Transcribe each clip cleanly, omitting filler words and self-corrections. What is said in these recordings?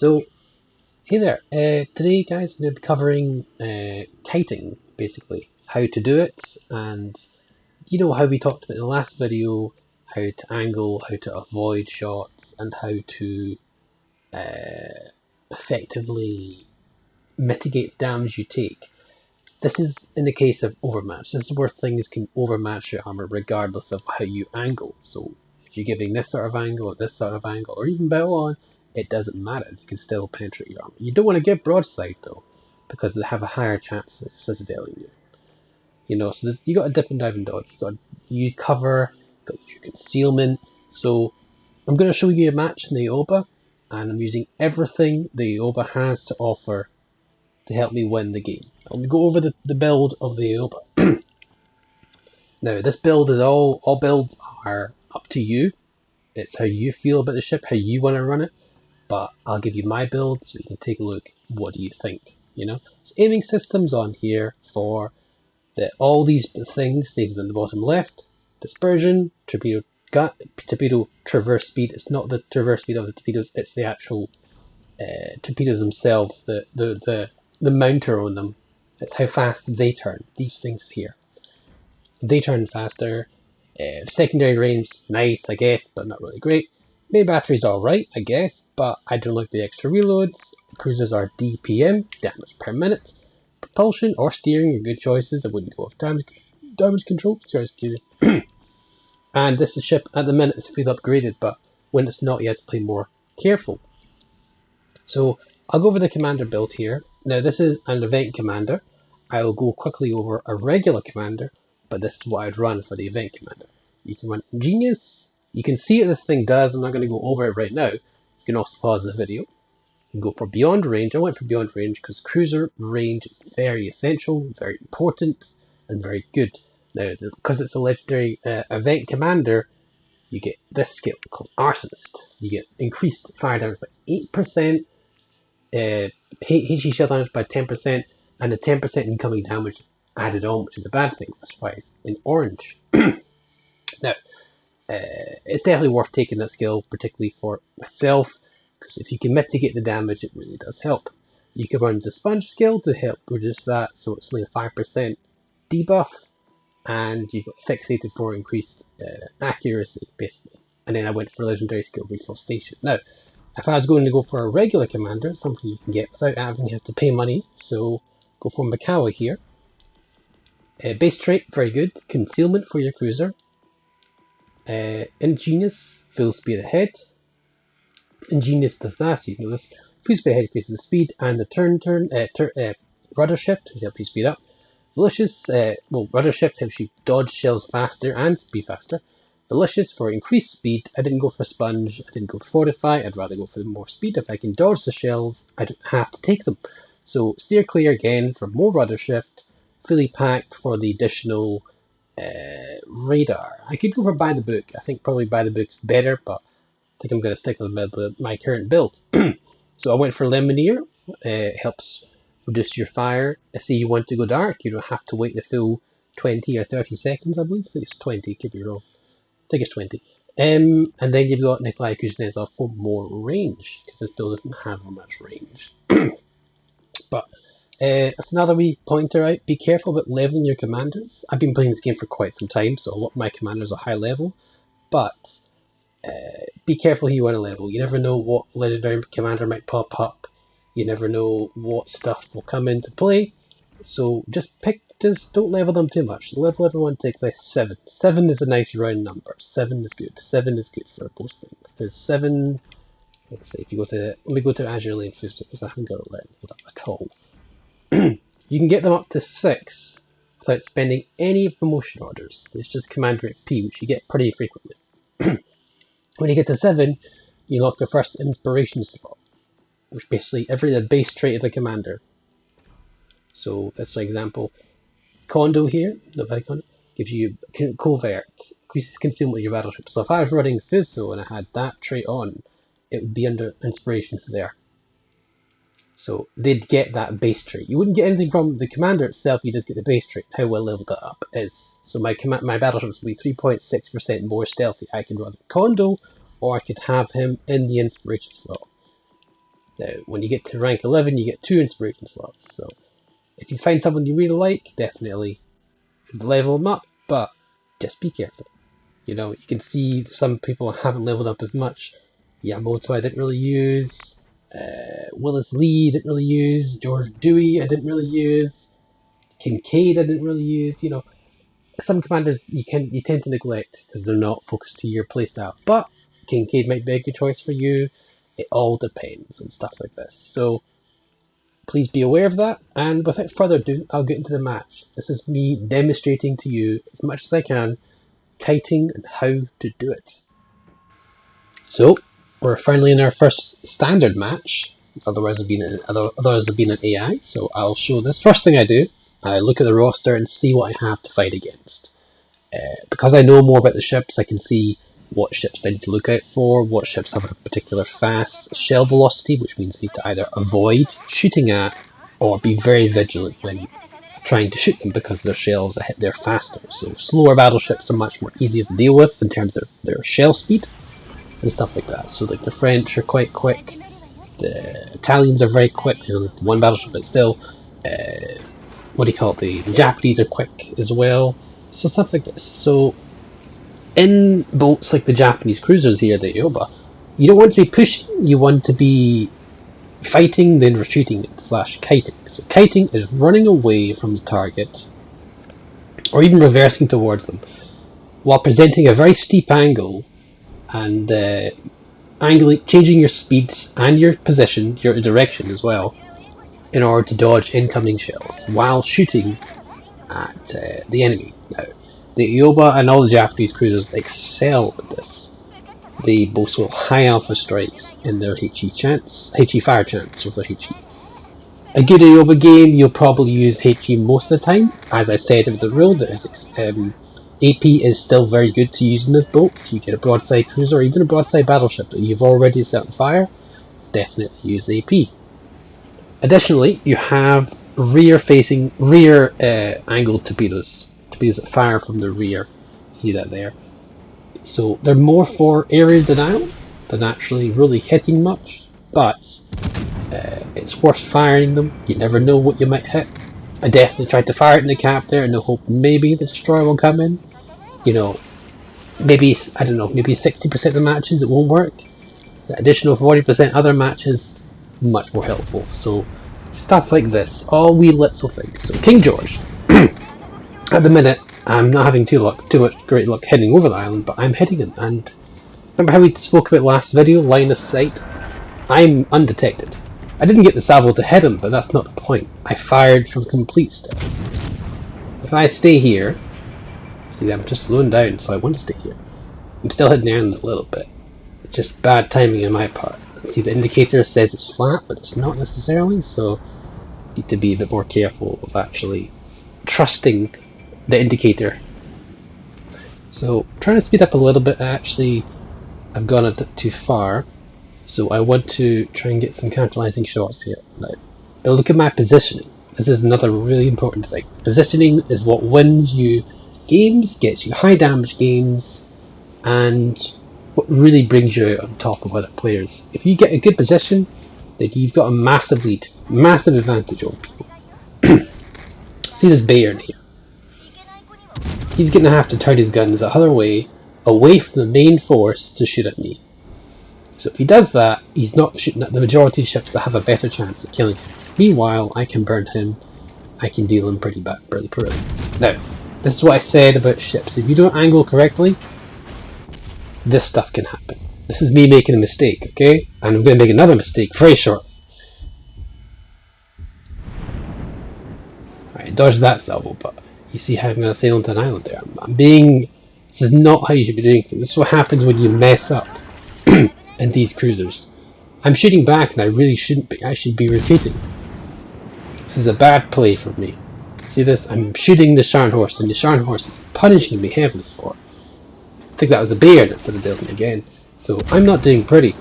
So, hey there, today guys I'm going to be covering kiting, basically, how to do it, and you know how we talked about in the last video, how to angle, how to avoid shots, and how to effectively mitigate the damage you take. This is in the case of overmatch. This is where things can overmatch your armor regardless of how you angle. So if you're giving this sort of angle or this sort of angle or even bow on, it doesn't matter. You can still penetrate your armor. You don't want to give broadside though, because they have a higher chance of citadeling you. You know, so you got to dip and dive and dodge. You got to use cover, you got to use your concealment. So I'm going to show you a match in the Oba, and I'm using everything the Oba has to offer to help me win the game. Let me go over the build of the Oba. Now, this build is all builds are up to you. It's how you feel about the ship, how you want to run it. But I'll give you my build so you can take a look. What do you think? You know, so aiming systems on here for all these things stated in the bottom left. Dispersion, torpedo traverse speed. It's not the traverse speed of the torpedoes. It's the actual torpedoes themselves. The mounter on them. It's how fast they turn. These things here. They turn faster. Secondary range, nice, I guess, but not really great. Main battery's alright, I guess, but I don't like the extra reloads. Cruisers are DPM, damage per minute. Propulsion or steering are good choices. I wouldn't go off damage control. And this ship at the minute is fully upgraded, but when it's not, you have to play more careful. So I'll go over the commander build here. Now this is an event commander. I will go quickly over a regular commander, but this is what I'd run for the event commander. You can run Ingenious. You can see what this thing does. I'm not going to go over it right now. You can also pause the video. You can go for Beyond Range. I went for Beyond Range because cruiser range is very essential, very important, and very good. Now, because it's a legendary event commander, you get this skill called Arsonist. So you get increased fire damage by 8%, HE shell damage by 10%, and the 10% incoming damage added on, which is a bad thing. That's why it's in orange. Now, it's definitely worth taking that skill, particularly for myself, because if you can mitigate the damage, it really does help. You can run the Sponge skill to help reduce that, so it's only a 5% debuff, and you've got Fixated for increased accuracy, basically. And then I went for legendary skill, Reforestation. Now, if I was going to go for a regular commander, something you can get without having to pay money, so go for MIKAWA here. Base trait, very good. Concealment for your cruiser. Ingenious, full speed ahead. Ingenious does that, so you know this. Full speed ahead increases the speed, and the rudder shift to help you speed up. Malicious, rudder shift helps you dodge shells faster and speed faster. Malicious for increased speed. I didn't go for Sponge, I didn't go for Fortify, I'd rather go for more speed. If I can dodge the shells, I don't have to take them. So Steer Clear again for more rudder shift. Fully packed for the additional radar. I could go for Buy the Book. I think probably Buy the Book's better, but I think I'm going to stick with my current build. So I went for Lemonnier. Helps reduce your fire. Say you want to go dark, you don't have to wait the full 20 or 30 seconds, I believe. I think it's 20, could be wrong. I think it's 20. And then you've got Nikolai Kuznetsov for more range, because this build doesn't have much range. But that's another wee pointer out. Be careful about leveling your commanders. I've been playing this game for quite some time, so a lot of my commanders are high level. But be careful who you want to level. You never know what legendary commander might pop up. You never know what stuff will come into play. So just don't level them too much. Level everyone to like 7. 7 is a nice round number. 7 is good. 7 is good for most things. Because 7, let's say if you go to, let me go to Azure Lane first because I haven't got it leveled up at all. You can get them up to 6 without spending any promotion orders. It's just Commander XP, which you get pretty frequently. When you get to 7, you unlock the first inspiration slot, which basically the base trait of a commander. So that's for example, Condo here, Condo, gives you covert, increases concealment of your battleship. So if I was running Fizzo and I had that trait on, it would be under inspirations there. So they'd get that base trait. You wouldn't get anything from the commander itself, you just get the base trait, how well leveled that up is. So my battleships will be 3.6% more stealthy. I could run Condo, or I could have him in the inspiration slot. Now, when you get to rank 11, you get 2 inspiration slots. So, if you find someone you really like, definitely level them up, but just be careful. You know, you can see some people haven't leveled up as much. Yamamoto I didn't really use. Willis Lee I didn't really use. George Dewey I didn't really use. Kincaid I didn't really use. You know, some commanders you tend to neglect because they're not focused to your playstyle. But Kincaid might be a good choice for you. It all depends and stuff like this. So please be aware of that. And without further ado, I'll get into the match. This is me demonstrating to you as much as I can kiting and how to do it. So we're finally in our first standard match. Otherwise have been an AI. So I'll show this. First thing I do, I look at the roster and see what I have to fight against. Because I know more about the ships, I can see what ships I need to look out for, what ships have a particular fast shell velocity, which means I need to either avoid shooting at or be very vigilant when trying to shoot them because their shells they're faster. So slower battleships are much more easier to deal with in terms of their shell speed and stuff like that. So like the French are quite quick, the Italians are very quick, one battleship, but still the Japanese are quick as well. So stuff like this. So in boats like the Japanese cruisers here, the Ioba, you don't want to be pushing, you want to be fighting, then retreating / kiting. So kiting is running away from the target, or even reversing towards them, while presenting a very steep angle and changing your speed and your position, your direction as well, in order to dodge incoming shells while shooting at the enemy. Now, the Ioba and all the Japanese cruisers excel at this. They boast with high alpha strikes in their HE fire chance with their HE. A good Ioba game, you'll probably use HE most of the time. As I said with the rule, AP is still very good to use in this boat. If you get a broadside cruiser or even a broadside battleship that you've already set on fire, definitely use AP. Additionally, you have rear angled torpedoes that fire from the rear. See that there? So they're more for area denial than actually really hitting much, but it's worth firing them. You never know what you might hit. I definitely tried to fire it in the cap there in the hope maybe the destroyer will come in. You know, maybe 60% of the matches it won't work. The additional 40% other matches, much more helpful. So stuff like this, all wee little things. So King George, at the minute, I'm not having too much great luck heading over the island, but I'm hitting him. And remember how we spoke about last video, line of sight? I'm undetected. I didn't get the salvo to hit him, but that's not the point. I fired from complete still. If I stay here, see, I'm just slowing down, so I want to stay here. I'm still hitting the island a little bit. It's just bad timing on my part. See, the indicator says it's flat, but it's not necessarily, so you need to be a bit more careful of actually trusting the indicator. So trying to speed up a little bit. I've gone a bit too far, so I want to try and get some tantalizing shots here. Now look at my positioning. This is another really important thing. Positioning is what wins you games, gets you high damage games, and what really brings you out on top of other players. If you get a good position, then you've got a massive lead, massive advantage over people. See this Bayern here. He's going to have to turn his guns the other way, away from the main force to shoot at me. So if he does that, he's not shooting at the majority of ships that have a better chance of killing him. Meanwhile, I can burn him, I can deal him pretty poorly. Now, this is what I said about ships. If you don't angle correctly, this stuff can happen. This is me making a mistake, okay? And I'm going to make another mistake very shortly. Alright, dodge that salvo, but you see how I'm going to sail into an island there. This is not how you should be doing things. This is what happens when you mess up in these cruisers. I'm shooting back and I really shouldn't be. I should be retreating. This is a bad play for me. See this? I'm shooting the Scharnhorst and the Scharnhorst is punishing me heavily for it. I think that was the bear that sort of dealt me again. So I'm not doing pretty.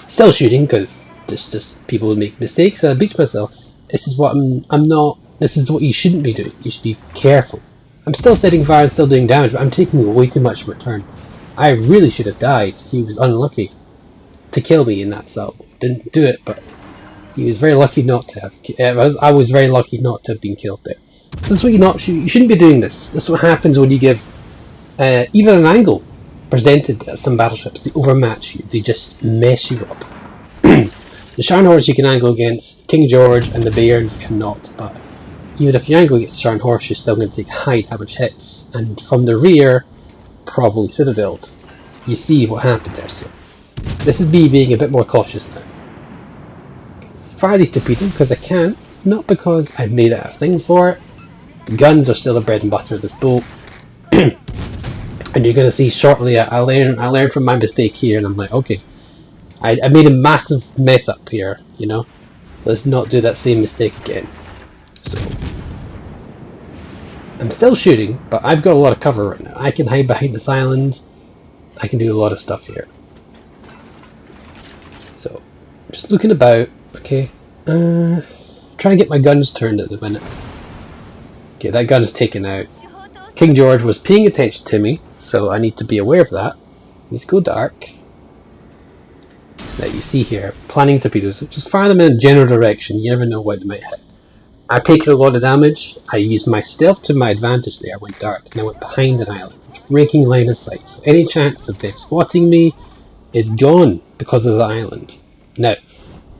Still shooting because there's just people who make mistakes. So I beat myself. This is what this is what you shouldn't be doing. You should be careful. I'm still setting fire and still doing damage, but I'm taking way too much in return. I really should have died. He was unlucky. to kill me in that cell. Didn't do it, but he was very lucky not to have. I was very lucky not to have been killed there. This is what you shouldn't be doing this. This is what happens when you give even an angle presented at some battleships. They overmatch you. They just mess you up. The Scharnhorse you can angle against, King George and the Bairn you cannot, but even if you angle against Scharnhorse, you're still going to take high damage hits, and from the rear, probably Citadeled. You see what happened there, so this is me being a bit more cautious now. Fire these torpedoes because I can, not because I've made it a thing for it. The guns are still the bread and butter of this boat. And you're going to see shortly, I learned from my mistake here, and I'm like, okay, I made a massive mess up here, you know. Let's not do that same mistake again. So, I'm still shooting, but I've got a lot of cover right now. I can hide behind this island. I can do a lot of stuff here. So, just looking about. Okay, trying to get my guns turned at the minute. Okay, that gun's taken out. King George was paying attention to me, so I need to be aware of that. Let's go dark. That you see here, planning torpedoes. Just fire them in a general direction. You never know what they might hit. I've taken a lot of damage. I used my stealth to my advantage there. I went dark and I went behind an island, breaking line of sight. So any chance of them spotting me is gone because of the island. Now,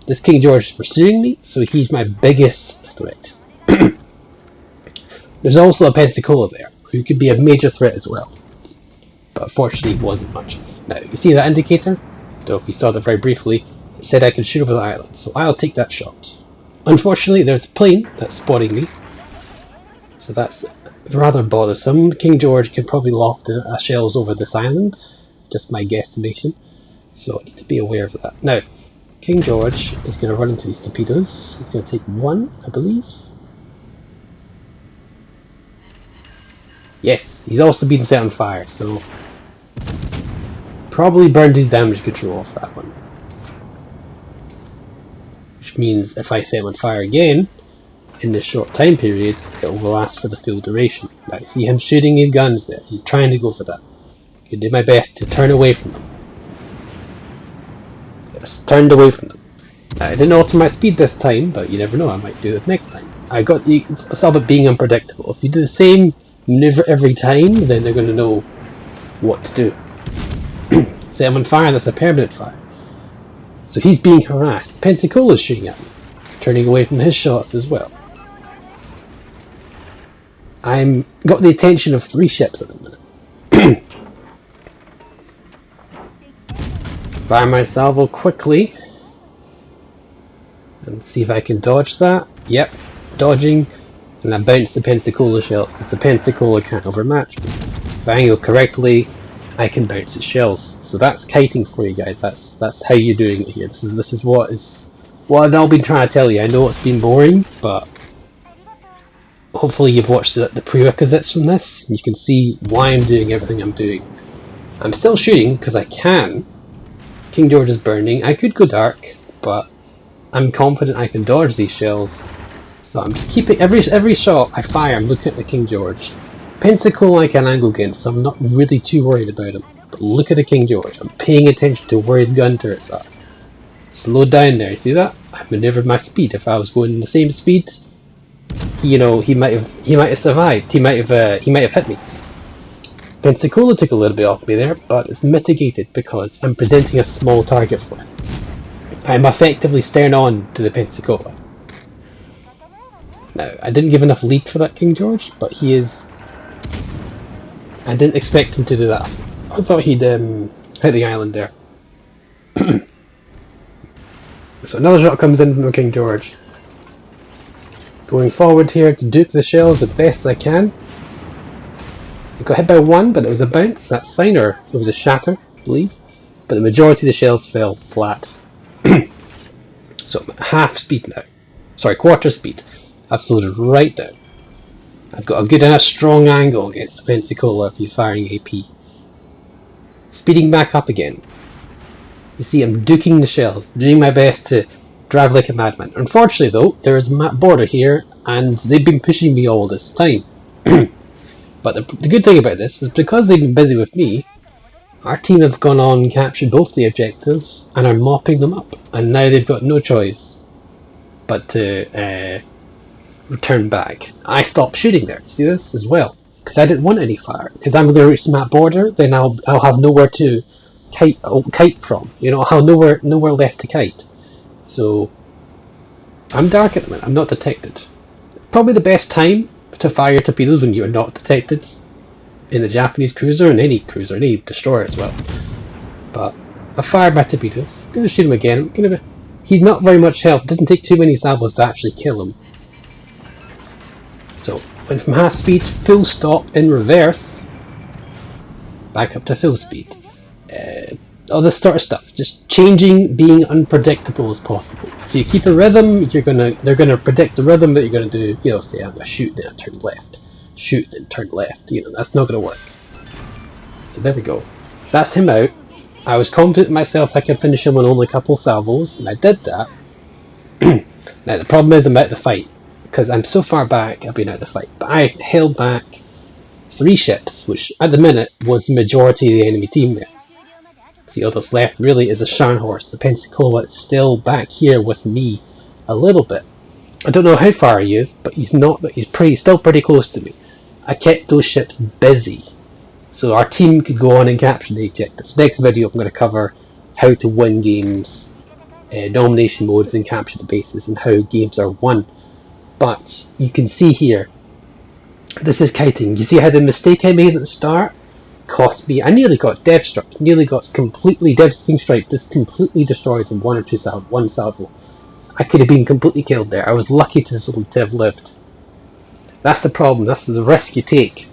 this King George is pursuing me, so he's my biggest threat. There's also a Pensacola there, who could be a major threat as well. But unfortunately, he wasn't much. Now, you see that indicator? I don't know if you saw that very briefly. It said I could shoot over the island, so I'll take that shot. Unfortunately, there's a plane that's spotting me, so that's rather bothersome. King George can probably loft shells over this island, just my guesstimation, so I need to be aware of that. Now, King George is going to run into these torpedoes. He's going to take one, I believe. Yes, he's also been set on fire, so probably burned his damage control off that one. Which means if I set him on fire again, in this short time period, it will last for the full duration. Now, you see him shooting his guns there. He's trying to go for that. I can do my best to turn away from them. Just turned away from them. I didn't alter my speed this time, but you never know, I might do it next time. I got the sub it being unpredictable. If you do the same maneuver every time, then they're going to know what to do. Set him on fire, that's a permanent fire. So he's being harassed. Pensacola's shooting at me, turning away from his shots as well. I'm got the attention of 3 ships at the minute. Fire my salvo quickly and see if I can dodge that. Yep, dodging, and I bounce the Pensacola shells because the Pensacola can't overmatch me. If I angle correctly, I can bounce its shells. So that's kiting for you guys. That's how you're doing it here. This is what I've all been trying to tell you. I know it's been boring, but hopefully you've watched the prerequisites from this and you can see why I'm doing everything I'm doing. I'm still shooting because I can. King George is burning. I could go dark, but I'm confident I can dodge these shells. So I'm just keeping every shot I fire, I'm looking at the King George. Pensacola I can angle against, so I'm not really too worried about him. But look at the King George. I'm paying attention to where his gun turrets are. Slow down there, you see that? I've maneuvered my speed. If I was going the same speed, he might have survived. He might have hit me. Pensacola took a little bit off me there, but it's mitigated because I'm presenting a small target for him. I'm effectively stern on to the Pensacola. Now, I didn't give enough lead for that King George, but he is... I didn't expect him to do that. I thought he'd hit the island there. So another shot comes in from the King George. Going forward here to duke the shells as best as I can. I got hit by one, but it was a bounce, that's fine, or it was a shatter, I believe. But the majority of the shells fell flat. So I'm at half speed now. Sorry, quarter speed. I've slowed it right down. I've got a good and a strong angle against the Pensacola if he's firing AP. Speeding back up again. You see, I'm duking the shells, doing my best to drive like a madman. Unfortunately though, there is a border here, and they've been pushing me all this time. But the good thing about this is because they've been busy with me, Our team have gone on and captured both the objectives and are mopping them up, and now they've got no choice but to return back. I stopped shooting there, see this as well, because I didn't want any fire, because I'm going to reach the map border, then I'll have nowhere to kite from, you know, I'll have nowhere left to kite. So I'm dark at the minute, I'm not detected. Probably the best time to fire torpedoes when you're not detected in a Japanese cruiser, and any cruiser, any destroyer as well. But I fired my torpedoes, gonna shoot him again. He's not very much health, it doesn't take too many salvos to actually kill him. So, went from half speed, full stop in reverse, back up to full speed. All this sort of stuff, just changing, being unpredictable as possible. If you keep a rhythm, they're gonna predict the rhythm that you're gonna do. You know, say I'm gonna shoot, then I turn left, shoot, then turn left. You know, that's not gonna work. So there we go. That's him out. I was confident in myself I could finish him on only a couple salvos, and I did that. Now the problem is I'm out of the fight, because I'm so far back. I've been out of the fight, but I held back 3 ships, which at the minute was the majority of the enemy team there. See, all that's left really is a Scharnhorst. The Pensacola is still back here with me a little bit. I don't know how far he is, but he's still pretty close to me. I kept those ships busy, so our team could go on and capture the objectives. Next video I'm going to cover how to win games, domination modes, and capture the bases, and how games are won. But you can see here, this is kiting. You see how the mistake I made at the start cost me, I nearly got dev struck, nearly got completely devastating strike, just completely destroyed in one salvo. I could have been completely killed there. I was lucky to have lived. That's the problem, that's the risk you take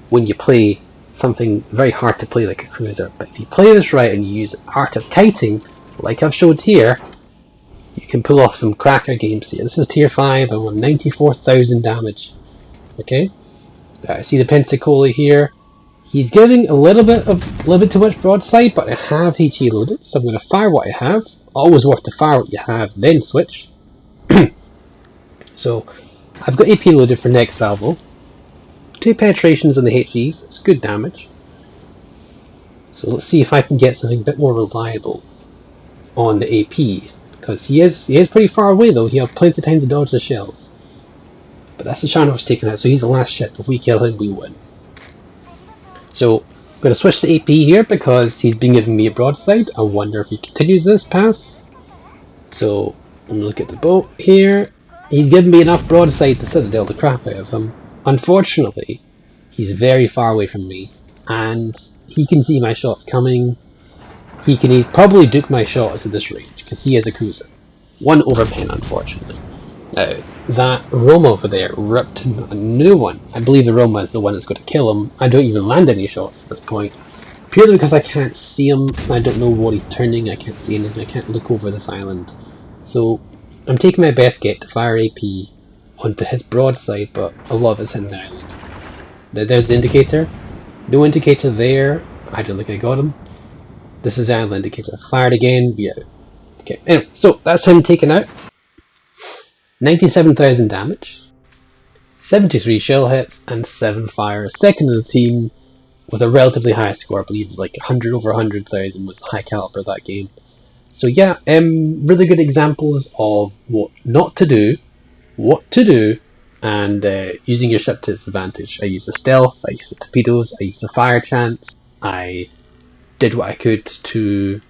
when you play something very hard to play like a cruiser. But if you play this right and you use art of kiting, like I've showed here, you can pull off some cracker games here. This is tier 5, I'm on 94,000 damage. Okay? I see the Pensacola here. He's getting a little bit too much broadside, but I have HE loaded, so I'm going to fire what I have. Always worth to fire what you have, then switch. So, I've got AP loaded for next salvo. 2 penetrations on the HEs, it's good damage. So let's see if I can get something a bit more reliable on the AP. Because he is pretty far away though, he'll have plenty of time to dodge the shells. But that's the Scharnhorst taken out, so he's the last ship. If we kill him, we win. So, I'm going to switch to AP here because he's been giving me a broadside. I wonder if he continues this path. So, I'm going to look at the boat here. He's given me enough broadside to citadel the crap out of him. Unfortunately, he's very far away from me, and he can see my shots coming. He's probably duke my shots at this range, because he is a cruiser. 1 overpen, unfortunately. Now, that Roma over there ripped a new one. I believe the Roma is the one that's going to kill him. I don't even land any shots at this point. Purely because I can't see him, I don't know what he's turning, I can't see anything, I can't look over this island. So, I'm taking my best get to fire AP onto his broadside, but a lot of it's hitting the island. There's the indicator. No indicator there. I don't think I got him. This is the island indicator. Fired again, yeah. Okay, anyway, so that's him taken out. 97,000 damage, 73 shell hits, and 7 fires. Second in the team with a relatively high score. I believe like over 100,000 was the high caliber of that game. So yeah, really good examples of what not to do, what to do, and using your ship to its advantage. I used the stealth, I used the torpedoes, I used the fire chance, I did what I could to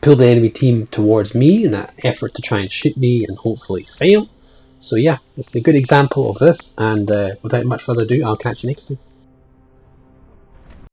pull the enemy team towards me in that effort to try and shoot me and hopefully fail. So yeah, it's a good example of this, and without much further ado, I'll catch you next time.